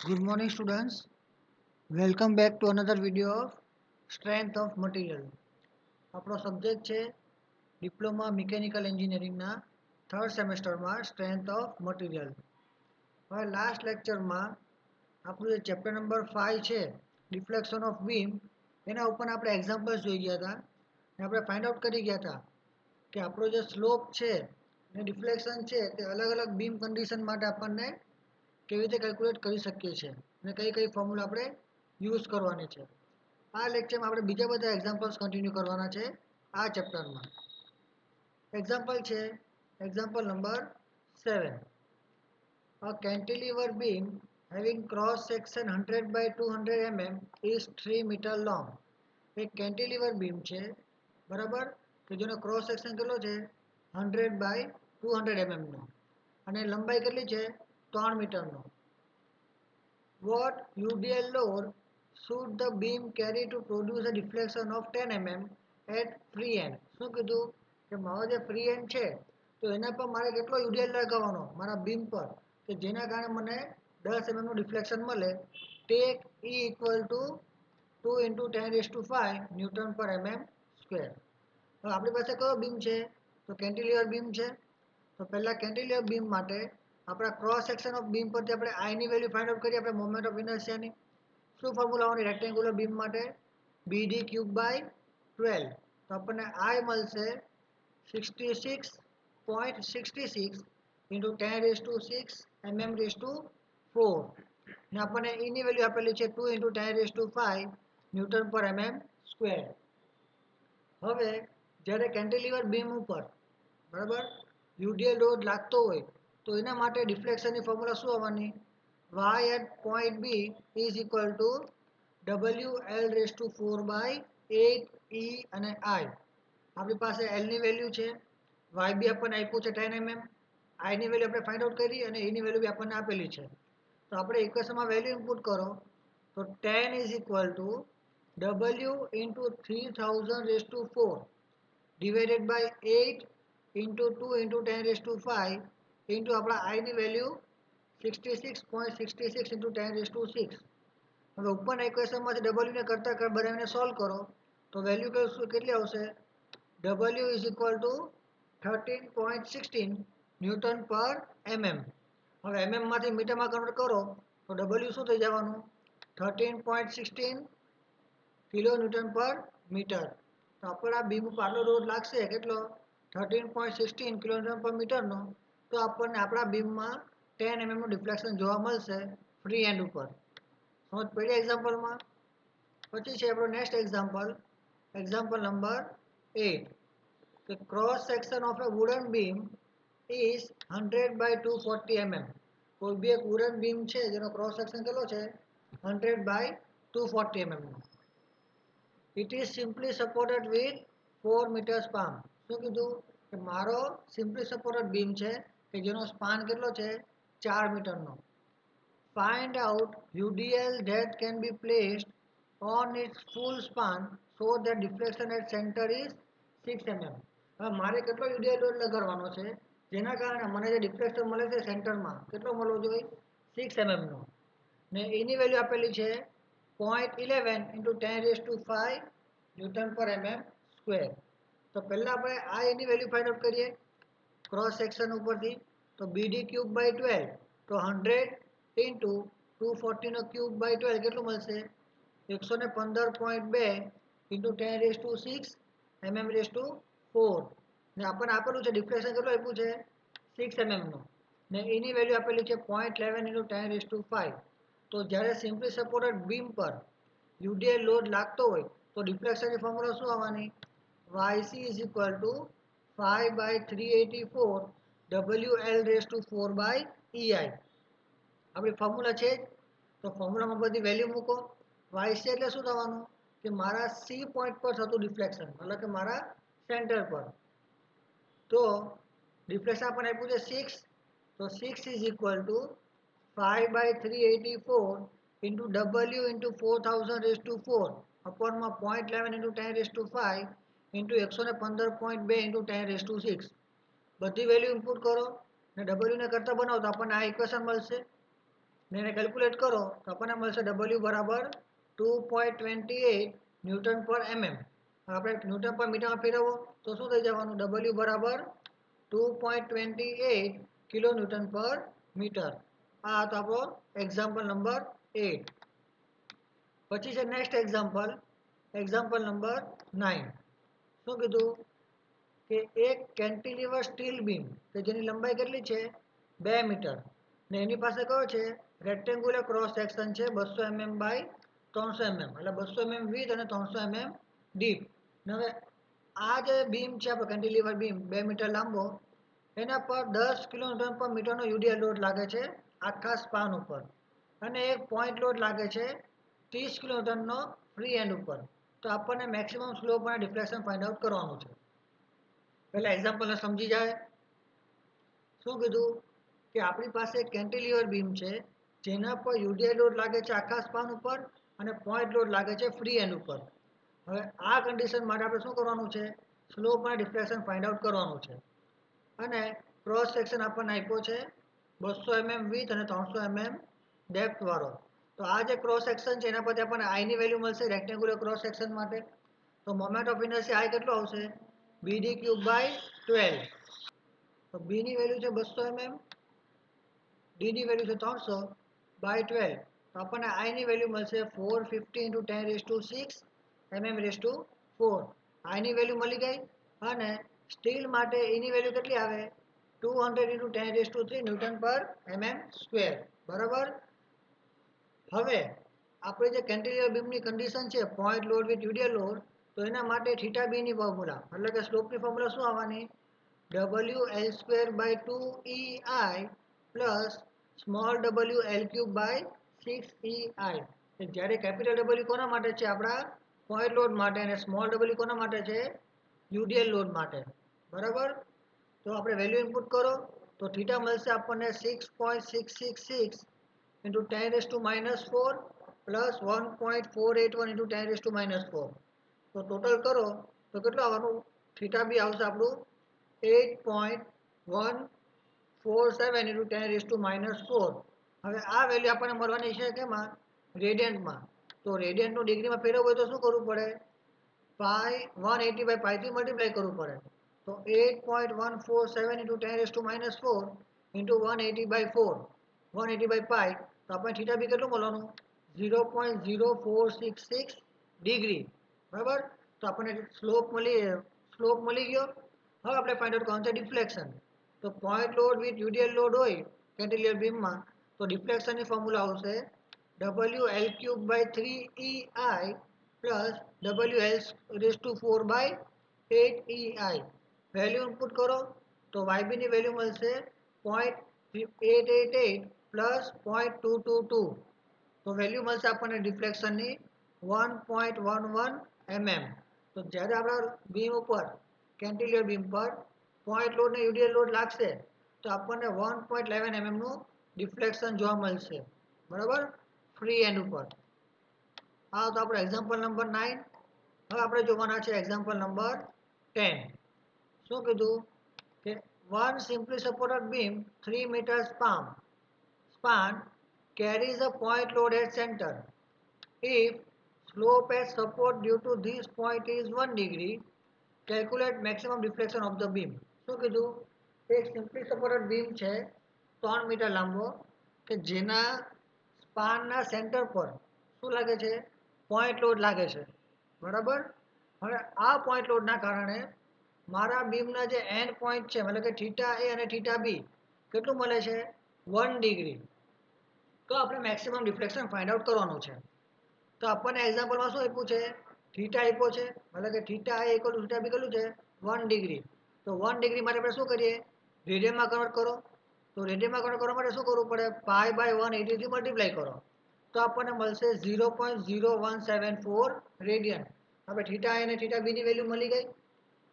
Good morning students. Welcome back to another video of Strength of Material. આપણો subject છે diploma mechanical એન્જિનિયરિંગના third સેમેસ્ટરમાં strength of material. હવે last લેક્ચરમાં આપણું જે ચેપ્ટર નંબર 5 છે ડિફ્લેક્શન ઓફ બીમ એના ઉપર આપણે એક્ઝામ્પલ્સ જોઈ ગયા હતા અને આપણે ફાઇન્ડ આઉટ કરી ગયા હતા કે આપણો જે સ્લોપ છે અને ડિફ્લેક્શન છે તે અલગ અલગ બીમ કન્ડિશન માટે આપણને કેવી રીતે કેલ્ક્યુલેટ કરી શકીએ છીએ અને કઈ કઈ ફોર્મ્યુલા આપણે યુઝ કરવાની છે. આ લેક્ચરમાં આપણે બીજા બધા એક્ઝામ્પલ્સ કન્ટિન્યુ કરવાના છે આ ચેપ્ટરમાં. એક્ઝામ્પલ છે example number 7. A cantilever beam having cross section 100 by 200 mm is 3 meter long. એક કેન્ટિલીવર બીમ છે બરાબર કે જેનો ક્રોસ સેક્શન કેટલો છે 100 by 200 mm નો અને લંબાઈ કેટલી છે 3 મીટરનો. What UDL load should the beam carry to produce a deflection of 10 mm at free end? શું કીધું કે મારો જે ફ્રી એન્ડ છે તો એના પર મારે કેટલો UDL લગાવવાનો મારા બીમ પર કે જેના કારણે મને 10 mm નું ડિફ્લેક્શન મળે. Take E equal to 2 into 10⁵ newton પર mm સ્ક્વેર. હવે આપણી પાસે કયો બીમ છે તો કેન્ટિલીવર બીમ છે. તો પહેલા કેન્ટિલીવર બીમ માટે આપણા ક્રોસ સેક્શન ઓફ બીમ પરથી આપણે આઈની વેલ્યુ ફાઇન્ડ આઉટ કરીએ આપણે મોમેન્ટ ઓફ ઇનર્શિયાની. શું ફોર્મ્યુલા આવવાની રેક્ટેન્ગ્યુલર બીમ માટે BD ક્યુબ બાય 12. તો આપણને આઈ મળશે 66.66 into 10⁶ mm⁴ ને આપણને એની વેલ્યુ આપેલી છે 2 into 10⁵ ન્યૂટન પર mm સ્ક્વેર. હવે જ્યારે કેન્ટિલીવર બીમ ઉપર બરાબર યુડીએલ લોડ લાગતો હોય તો એના માટે ડિફ્લેક્શનની ફોર્મ્યુલા શું આવવાની y at point B is equal to WL⁴ by 8 E અને I. આપણી પાસે L ની વેલ્યુ છે YB આપણને આપ્યું છે 10 mm I ની વેલ્યુ આપણે ફાઇન્ડ આઉટ કરી અને એની વેલ્યુ આપણને આપેલી છે. તો આપણે ઇક્વેશનમાં વેલ્યુ ઇનપુટ કરો તો 10 is equal to W into 3000⁴ divided by 8 into 2 into 10⁵ into આપણા I ની વેલ્યુ 66.66 into 10⁶. હવે ઉપરના ઇક્વેશનમાંથી W ને કરતા બનાવીને સોલ્વ કરો તો વેલ્યુ કેટલી આવશે W is equal to 13.16 newton પર mm. હવે mm માંથી મીટરમાં કન્વર્ટ કરો તો W શું થઈ જવાનું 13.16 કિલો ન્યૂટન પર મીટર. તો આપણા બીમ ઉપર આટલો લોડ લાગશે કેટલો 13.16 કિલો ન્યૂટન પર મીટરનો. તો આપણને આપણા બીમમાં 10 mm નું ડિફ્લેક્શન જોવા મળશે ફ્રી એન્ડ ઉપર. સમજ પડી એક્ઝામ્પલમાં. પછી છે આપણો next example example number 8. The cross section of a wooden beam is 100 by 240 mm. કોઈ બી એક વુડન બીમ છે જેનો ક્રોસ સેક્શન કેટલો છે 100 by 240 mm no. It is simply supported with 4 meter span. શું કીધું કે મારો સિમ્પલી સપોર્ટેડ બીમ છે કે જેનો સ્પાન કેટલો છે 4 મીટરનો. Find out UDL that can be placed on its full span so that deflection at center is 6 mm. હવે મારે કેટલો UDL લોડ લગાડવાનો છે જેના કારણે મને જે ડિફ્લેક્શન મળે છે સેન્ટરમાં કેટલો મળવો જોઈએ 6 mm નો ને એની વેલ્યુ આપેલી છે 0.11 into 10⁵ ન્યૂટન પર mm સ્ક્વેર. તો પહેલા આપણે આ એની વેલ્યુ ફાઇન્ડ આઉટ કરીએ ક્રોસ સેક્શન ઉપરથી તો BD ક્યુબ બાય 12 તો 100 into 240 નો ક્યુબ બાય 12 કેટલું મળશે 115.2 into 10⁶ mm⁴. ને આપણને આપેલું છે ડિફ્લેક્શન કેટલું આપ્યું છે 6 mm નો ને એની વેલ્યુ આપેલી છે 0.11 into 10⁵. તો જ્યારે સિમ્પલી સપોર્ટેડ બીમ પર યુડીએલ લોડ લાગતો હોય તો ડિફ્લેક્શનની ફોર્મ્યુલા શું આવવાની YC is equal to 5 by 384 WL⁴ by EI. આપણી ફોર્મ્યુલા છે તો ફોર્મ્યુલામાં બધી વેલ્યુ મૂકો. YC એટલે શું થવાનું કે મારા C પોઈન્ટ પર થતું ડિફ્લેક્શન એટલે કે મારા સેન્ટર પર. તો ડિફ્લેક્શન આપણને આપ્યું છે 6 તો 6 is equal to 5 by 384 into W into 4000⁴ અપોનમાં 0.11 into 10⁵ into 115.2 into 10⁶. બધી વેલ્યુ ઇનપુટ કરો ને W ને કરતા બનાવો તો આપણને આ ઇક્વેશન મળશે. ને એને કેલ્ક્યુલેટ કરો તો આપણને મળશે ડબલ્યુ બરાબર 2.28 ન્યૂટન પર mm. આપણે ન્યૂટન પર મીટરમાં ફેરવો તો શું થઈ જવાનું? ડબલ્યુ બરાબર 2.28 કિલો ન્યૂટન પર મીટર. આ હતો આપણો એક્ઝામ્પલ નંબર 8. પછી છે નેક્સ્ટ એક્ઝામ્પલ નંબર 9. શું કીધું કે એક કેન્ટિલીવર સ્ટીલ બીમ કે જેની લંબાઈ કેટલી છે 2 મીટર ને એની પાસે કયો છે રેક્ટેન્ગ્યુલર ક્રોસ સેક્શન છે 200 mm બાય 300 mm, એટલે 200 mm વિડ્થ અને 300 mm ડીપ. હવે આ જે બીમ છે આપણે કેન્ટિલીવર બીમ 2 મીટર લાંબો, એના પર 10 કિલોન્યુટન પર મીટરનો યુડીએલ લોડ લાગે છે આખા સ્પાન ઉપર, અને એક પોઈન્ટ લોડ લાગે છે 30 કિલોન્યુટનનો ફ્રી એન્ડ ઉપર. તો આપણને મેક્સિમમ સ્લોપ અને ડિફ્લેક્શન ફાઇન્ડ આઉટ કરવાનું છે. પહેલા એક્ઝામ્પલને સમજી જાય. શું કીધું કે આપણી પાસે કેન્ટિલીવર બીમ છે જેના પર યુડીએલ લોડ લાગે છે આખા સ્પાન ઉપર અને પોઈન્ટ લોડ લાગે છે ફ્રી એન્ડ ઉપર. હવે આ કન્ડિશન માટે આપણે શું કરવાનું છે? સ્લોપ અને ડિફ્લેક્શન ફાઇન્ડ આઉટ કરવાનું છે. અને ક્રોસ સેક્શન આપણને આપ્યો છે 200 mm વિડ્થ અને 300 mm ડેપ્થ વાળો. તો આ જે ક્રોસ સેક્શન છે એના પરથી આપણને આઈની વેલ્યુ મળશે રેક્ટેન્ગ્યુલર ક્રોસ સેક્શન માટે. તો મોમેન્ટ ઓફ ઇનર્શિયા આઈ કેટલો આવશે? BD cube by 12. તો B ની વેલ્યુ છે 200 mm, D ની વેલ્યુ છે 300 બાય 12. તો આપણને I ની વેલ્યુ મળશે 450 × 10⁶ mm⁴. I ની વેલ્યુ મળી ગઈ. અને સ્ટીલ માટે E ની વેલ્યુ કેટલી આવે? 200 × 10⁻³ ન્યૂટન પર mm². બરાબર. હવે આપણે જે કેન્ટિલીવર બીમની કન્ડિશન છે પોઈન્ટ લોડ વિથ યુડીએલ લોડ, તો એના માટે થીટા બી ની ફોર્મ્યુલા એટલે કે સ્લોપની ફોર્મ્યુલા શું આવવાની? WL²/2EI plus small WL³/6EI. જ્યારે કેપિટલ ડબલ્યુ કોના માટે છે? આપણા પોઈન્ટ લોડ માટે, અને સ્મોલ ડબલ્યુ કોના માટે છે? યુડીએલ લોડ માટે. બરાબર. તો આપણે વેલ્યુ ઇનપુટ કરો તો થીટા મળશે આપણને 6.666 × 10⁻⁻⁴ પ્લસ 1.481 × 10⁻⁻⁴. તો ટોટલ કરો તો કેટલું આવવાનું? થીટા બી આવશે આપણું 8.147 × 10⁻⁴. હવે આ વેલ્યુ આપણને મળવાની છે કેમાં? રેડિયન્ટમાં. તો રેડિયન્ટનું ડિગ્રીમાં ફેરવવું હોય તો શું કરવું પડે? 180/π થી મલ્ટીપ્લાય કરવું પડે. તો 8.147 × 10⁻⁴ × 180/4 180/π. તો આપણે થીટા બી કેટલું મળવાનું? 0.0466 ડિગ્રી. બરાબર. તો આપણને સ્લોપ મળી ગયો. હવે આપણે ફાઇન્ડ આઉટ કરવાનું છે ડિફ્લેક્શન. તો પોઈન્ટ લોડ વિથ યુડીએલ લોડ હોય કેન્ટિલીવર બીમમાં, તો ડિફ્લેક્શનની ફોર્મ્યુલા આવશે WL³/3EI plus WL⁴/8EI. Value input કરો તો YB ની વેલ્યુ મળશે 0.888 પ્લસ 0.222. તો વેલ્યુ મળશે આપણને ડિફ્લેક્શનની 1.11 mm. તો જ્યારે આપણા બીમ ઉપર કેન્ટિલીવર બીમ પર પોઈન્ટ લોડ ને યુડીએલ લોડ લાગશે તો આપણને 1.11 mm નું ડિફ્લેક્શન જોવા મળશે. બરાબર. ફ્રી એન્ડ ઉપર. આ તો આપણો એક્ઝામ્પલ નંબર 9. હવે આપણે જોવાના છે એક્ઝામ્પલ નંબર 10. શું કીધું કે one simply supported beam 3 meter span carries a point load at center. If slope at support due to this point is 1 degree, calculate maximum deflection of the beam. શું કીધું? એક સિમ્પલી સપોર્ટેડ બીમ છે 3 metre લાંબો કે જેના સ્પાનના centre પર શું લાગે છે? પોઈન્ટ લોડ લાગે છે. બરાબર. હવે આ પોઈન્ટ લોડના કારણે મારા બીમના જે એન્ડ પોઈન્ટ છે એટલે કે થીટા એ અને થીટા બી કેટલું મળે છે? 1 ડિગ્રી. તો આપણે મેક્સિમમ ડિફ્લેક્શન ફાઇન્ડ આઉટ કરવાનું છે. તો આપણને એક્ઝામ્પલમાં શું આપ્યું છે? થીટા આપ્યો છે એટલે કે theta A equal to theta B કેટલું છે? 1 ડિગ્રી. તો 1 ડિગ્રી માટે આપણે શું કરીએ? રેડિયનમાં કન્વર્ટ કરો. તો રેડિયનમાં કન્વર્ટ કરવા માટે શું કરવું પડે? π/180 થી મલ્ટીપ્લાય કરો તો આપણને મળશે 0.0174 રેડિયન. હવે થીટા અને થીટા બી ની વેલ્યુ મળી ગઈ.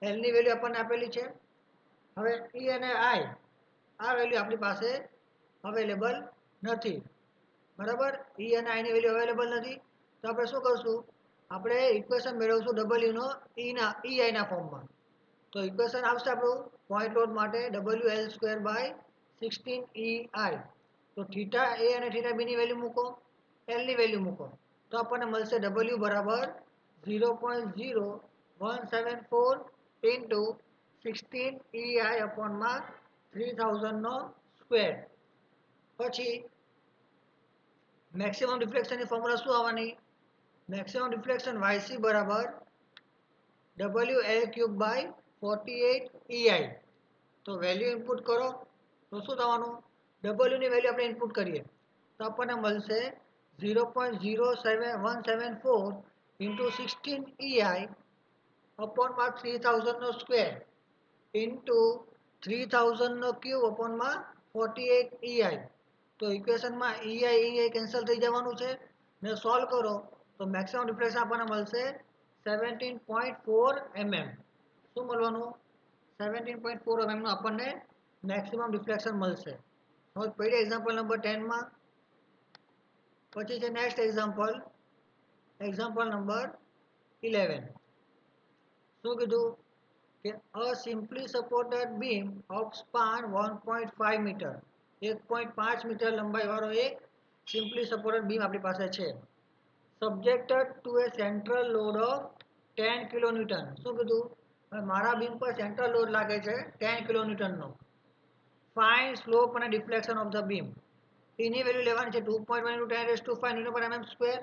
એલ ની વેલ્યુ આપણને આપેલી છે. હવે E અને I આ વેલ્યુ આપણી પાસે અવેલેબલ નથી. બરાબર. E અને I ની વેલ્યુ અવેલેબલ નથી. તો આપણે શું કરશું? આપણે ઇક્વેશન મેળવશું W નો EI ના ફોર્મમાં. તો ઇક્વેશન આવશે આપણું પોઈન્ટ લોડ માટે WL²/16EI. તો તો થીટા એ અને થીટા બીની વેલ્યુ મૂકો, એલની વેલ્યુ મૂકો, તો આપણને મળશે ડબલ્યુ બરાબર 0.0174 ઇન્ટુ 16 EI અપોનમાં 3000નો સ્ક્વેર. પછી મેક્સિમમ ડિફ્લેક્શનની ફોર્મ્યુલા શું આવવાની? મેક્સિમમ ડિફ્લેક્શન YC બરાબર WL³/48 EI. તો વેલ્યુ ઇનપુટ કરો તો શું થવાનું? ડબલ્યુની વેલ્યુ આપણે ઇનપુટ કરીએ તો આપણને મળશે 0.07174 ઇન્ટુ 16 EI અપોનમાં 3000નો સ્ક્વેર ઇન્ટુ 3000નો ક્યુબ અપોનમાં 48 EI. તો ઇક્વેશનમાં EI કેન્સલ થઈ જવાનું છે ને સોલ્વ કરો તો મેક્સિમમ ડિફ્લેક્શન આપણને મળશે 17.4 mm. શું મળવાનું? 17.4 mm નું આપણને મેક્સિમમ ડિફ્લેક્શન મળશે. હવે પહેલા એક્ઝામ્પલ નંબર 10 માં પછી છે નેક્સ્ટ એક્ઝામ્પલ નંબર 11. શું કીધું કે a simply supported beam of span 1.5 metre, 1.5 metre લંબાઈ વાળો એક સિમ્પલી સપોર્ટેડ બીમ આપણી પાસે છે. Subjected to a central load of 10 kilonewton. શું કીધું? મારા બીમ પર સેન્ટ્રલ લોડ લાગે છે 10 કિલોન્યુટનનો. ફાઇન્ડ સ્લોપ અને deflection of the beam. Any value લેવાની છે 2.1 × 10⁵ ન્યૂટન પર mm સ્ક્વેર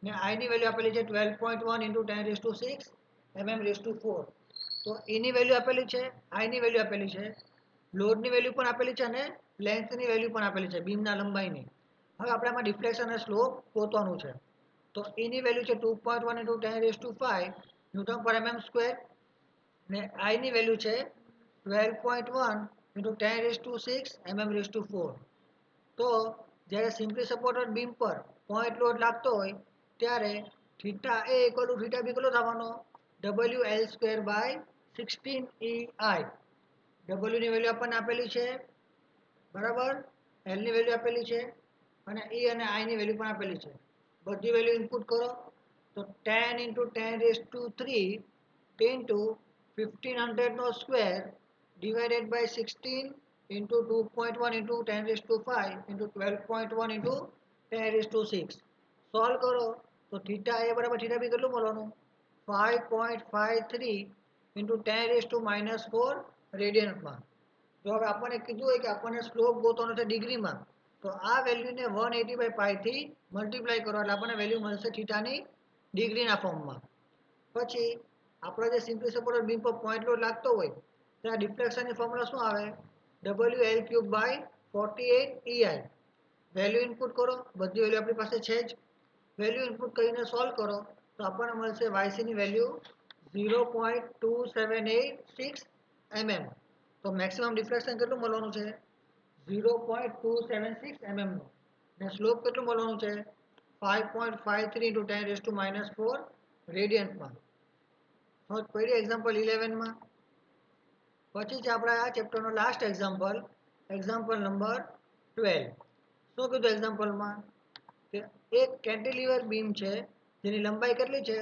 ને આઈની વેલ્યુ આપેલી છે 12.1 × 10⁶ mm⁴. તો એની વેલ્યુ આપેલી છે, આઈની વેલ્યુ આપેલી છે, લોડની વેલ્યુ પણ આપેલી છે અને લેન્થની વેલ્યુ પણ આપેલી છે બીમના લંબાઈની. હવે આપણે આમાં ડિફ્લેક્શન અને સ્લોપ ગોતવાનું છે. તો એની વેલ્યુ છે 2.1 × 10⁵ ન્યૂટન પર mm સ્ક્વેર ને આઈની વેલ્યુ છે 12.1 × 10⁶ mm⁴. તો જ્યારે સિમ્પલી સપોર્ટેડ બીમ પર પોઈન્ટ લોડ લાગતો હોય ત્યારે theta A equal to theta B કેટલો થવાનો? WL²/16 EI. ડબલ્યુની વેલ્યુ આપણને આપેલી છે બરાબર, એલની વેલ્યુ આપેલી છે અને E અને આઈની વેલ્યુ પણ આપેલી છે. બધી વેલ્યુ ઇનપુટ કરો તો 10 × 10⁵ ઇન્ટુ 1500નો square divided by 16 into 2.1 into 10⁵ into 12.1 into 10⁶. Solve કરો તો થીટા એ બરાબર થીટા બી કેટલું મળવાનું? 5.53 ઇન્ટુ 10⁻⁻4 રેડિયન્સમાં. જો હવે આપણને કીધું હોય કે આપણને સ્લોપ ગોતવાનો છે ડિગ્રીમાં, તો આ વેલ્યુને 180/π થી મલ્ટીપ્લાય કરો એટલે આપણને વેલ્યુ મળશે થીટાની ડિગ્રીના ફોર્મમાં. પછી આપણે જે સિમ્પલી સપોર્ટેડ બીમ પર પોઈન્ટ લોડ લાગતો હોય ત્યાં ડિફ્લેક્શનની ફોર્મ્યુલા શું આવે? WL³/48 EI. વેલ્યુ ઇનપુટ કરો, બધી વેલ્યુ આપણી પાસે છે જ. વેલ્યુ ઇનપુટ કરીને સોલ્વ કરો તો આપણને મળશે YCની વેલ્યુ 0.2786 mm. તો મેક્સિમમ ડિફ્લેક્શન કેટલું મળવાનું છે? 0.276 mm નું. ને સ્લોપ કેટલું મળવાનું છે? 5.53 × 10⁻⁻4 રેડિયન્સમાં. હવે પહેલી એક્ઝામ્પલ 11 માં પછી છે આપણા આ ચેપ્ટરનો લાસ્ટ એક્ઝામ્પલ નંબર 12. શું કીધું એક્ઝામ્પલમાં કે એક કેન્ટિલીવર બીમ છે જેની લંબાઈ કેટલી છે?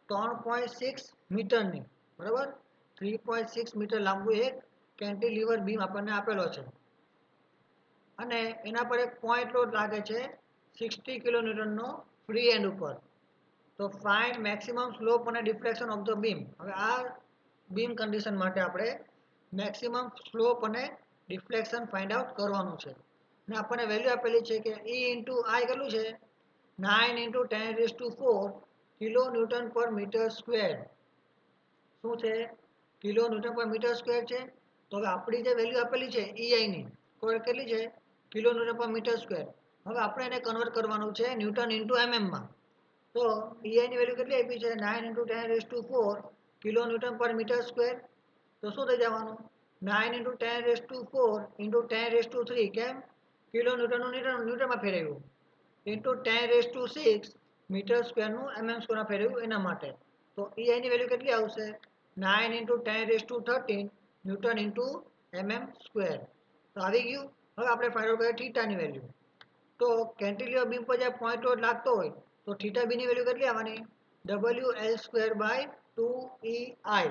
3.6 મીટરની. બરાબર, 3.6 મીટર લાંબુ એક કેન્ટિલીવર બીમ આપણને આપેલો છે અને એના પર એક પોઈન્ટ લોડ લાગે છે 60 કિલોન્યુટનનો ફ્રી એન્ડ ઉપર. તો ફાઇન્ડ મેક્સિમમ સ્લોપ અને ડિફ્લેક્શન ઓફ ધ બીમ. હવે આ બીમ કન્ડિશન માટે આપણે મેક્સિમમ સ્લોપ અને ડિફ્લેક્શન ફાઇન્ડ આઉટ કરવાનું છે ને આપણને વેલ્યુ આપેલી છે કે E ઇન્ટુ આઈ કેટલું છે? 9 × 10⁴ કિલોન્યુટન પર મીટર સ્ક્વેર. શું છે? કિલોન્યુટન પર મીટર સ્ક્વેર છે. તો હવે આપણી જે વેલ્યુ આપેલી છે EIની કેટલી છે? કિલોન્યુટન પર મીટર સ્ક્વેર. હવે આપણે એને કન્વર્ટ કરવાનું છે ન્યૂટન ઇન્ટુ mmમાં. તો EIની વેલ્યુ કેટલી આપી છે? 9 × 10⁴ કિલોન્યુટન પર મીટર સ્ક્વેર. તો શું થઈ જવાનું? 9 × 10⁴ ઇન્ટુ 10⁵. કેમ? કિલોન્યુટનનું ન્યૂટનમાં ફેરવ્યું ઇન્ટુ 10⁶ મીટર સ્ક્વેરનું mm² ફેરવ્યું એના માટે. તો EIની વેલ્યુ કેટલી આવશે? 9 × 10⁻13 ન્યૂટન ઇન્ટુ mm². તો આવી ગયું. હવે આપણે ફાઇન્ડ આઉટ કરીએ થીટાની વેલ્યુ. તો કેન્ટિલીવર બીમ પર જ્યારે પોઈન્ટ લોડ લાગતો હોય તો થીટા બીની વેલ્યુ કેટલી આવવાની? WL²/2EI.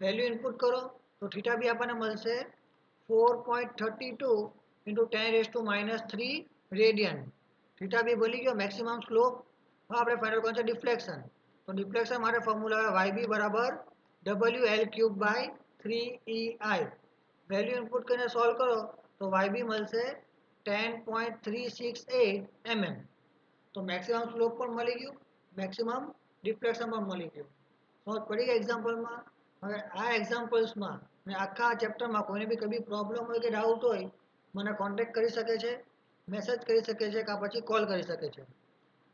વેલ્યુ ઇનપુટ કરો તો થીટા બી આપણને મળશે 4.32 ઇન્ટુ 10⁻³ રેડિયન. થીટા બી ભૂલી ગયો. મેક્સિમમ સ્લોપ આપણે ફાઇન્ડ આઉટ કરવાનું છે ડિફ્લેક્શન. તો ડિફ્લેક્શન માટે ફોર્મ્યુલા આવે YB બરાબર WL³/3EI. વેલ્યુ ઇનપુટ કરીને સોલ્વ કરો તો YB મળશે 10.368 mm. તો મેક્સિમમ સ્લોપ પણ મળી ગયું, મેક્સિમમ ડિફ્લેક્શન પણ મળી ગયું. સમજ પડી ગઈ એક્ઝામ્પલમાં. હવે આ એક્ઝામ્પલ્સમાં અને આખા ચેપ્ટરમાં કોઈને બી કઈ પ્રોબ્લેમ હોય કે ડાઉટ હોય મને કોન્ટેક્ટ કરી શકે છે, મેસેજ કરી શકે છે કે પછી કોલ કરી શકે છે.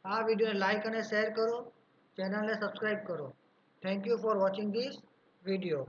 આ વિડીયોને લાઈક અને શેર કરો, ચેનલને સબસ્ક્રાઈબ કરો. Thank you for watching this video.